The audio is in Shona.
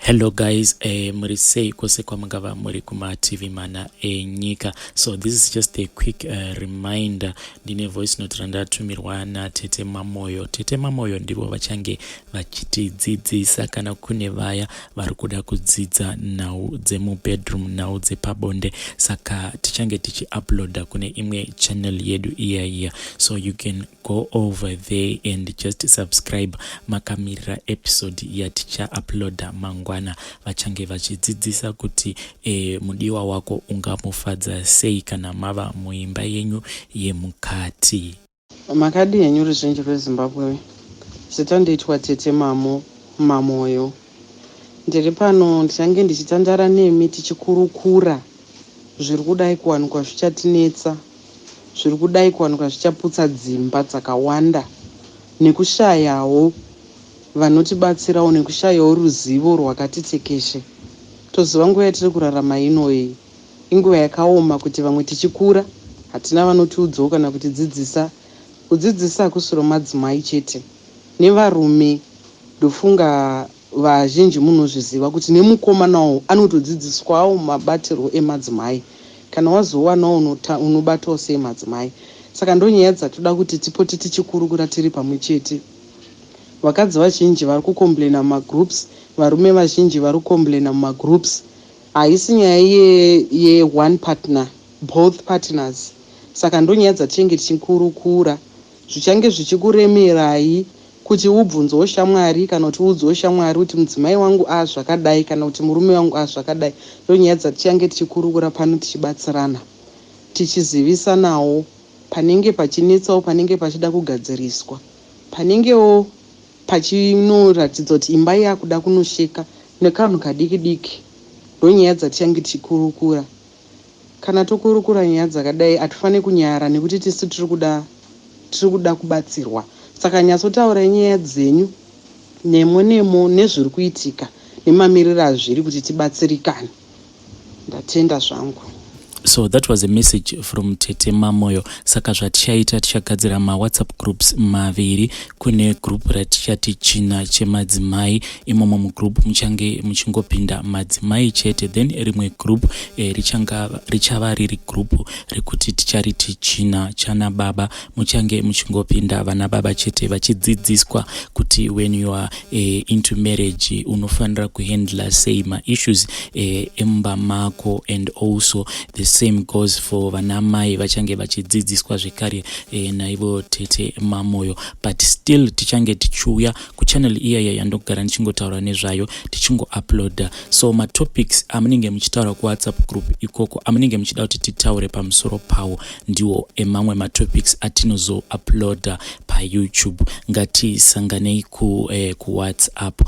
Hello guys, muri sei kwose kwamangava muri kuma TV mana nyika. So this is just a quick reminder. Ndine voice note randatumirwa na Tete Mamoyo. Tete Mamoyo ndivo vachange vachitidzidzisa kana kune vaya vari kuda kudzidza nhau dzemu bedroom, nhau dzepabonde. Saka tichange tichi-uploada kune imwe channel yedu iya. So you can go over there and just subscribe makamirira episode yaticha-uploada mangwana. Vachange vachidzidzisa kuti mudiwa wako ungamufadza sei kana mava muimba yenyu yemukati. Makadi yenyu ruzhinji rweZimbabwe. Zita ndoitwa Tete Mamoyo. Ndiri pano ndichange ndichitandara nemi tichikurukura zviri kudai kuwanikwa zvichatinetsa, zviri kudai kuwanikwa zvichaputsa dzimba dzakawanda, nekushayawo vanotibatsirawo, nekushayawo ruzivo rwakati tekeshe. Toziva nguva yatiri kurarama inoyi inguva yakaoma, kuti vamwe tichikura hatina vanotiudzawo kana kutidzidzisa. Kudzidzisa hakusiro madzimai chete, nevarume ndofunga vazhinji munozviziva kuti nemukomanawo anotodzidziswawo mabatirwo emadzimai. Kana wazowanawo unobatawo sei madzimai. Saka ndonyaya dzatoda kuti tipote tichikurukura tiri pamwe chete. Vakadzi vazhinji vari kukomplaina mumagroups, varume vazhinji vari kukomplaina mumagroups. Haisi nyaya ye one partner, both partners. Saka ndonyaya dzatinenge tichikurukura. Zvichange zvichikuremerai kuti ubvunzewo shamwari kana kuti uudzewo shamwari kuti mudzimai wangu zvakadai kana kuti murume wangu zvakadai. Ndonyaya dzatichange tichikurukura pano, tichibatsirana, tichizivisanawo panenge pachinetsawo, panenge pachida kugadziriswa, panengewo pachinoratidza kuti imba yakuda kunosheka nekanhu kadiki diki. Ndonyaya dzatichange tichikurukura. Kana tokurukura nyaya dzakadai hatifaniri kunyara, nekuti tisu tiri kuda kubatsirwa. Saka nyatsotaura nyaya dzenyu nemo nezviri kuitika nemamiriro azviri kuti tibatsirikane. Ndatenda zvangu. So that was a message from Tete Mamoyo. Saka zvatichaita tichagadzira WhatsApp groups maviri. Kune group ratichati china chemadzimai. Imomo mugroup muchange muchingopinda madzimai chete. Then rimwe group richava riri group rekuti tichariti china chana baba. Muchange muchingopinda vana baba chete vachidzidziswa kuti when you are into marriage unofanira kuhandla sei ma issues emba mako, and also the same goes for vanamai vachange vachidzidziswa zvekare naivo Tete Mamoyo. But still tichange tichiuya kuchannel iya yandogara ndichingotaura nezvayo tichingo-uploada. So matopics amunenge muchitaura kuWhatsApp group ikoko, amunenge muchida kuti titaure pamusoro pawo, ndiwo emamwe matopics atinozo-uploada paYouTube. Ngatisanganei kuWhatsApp.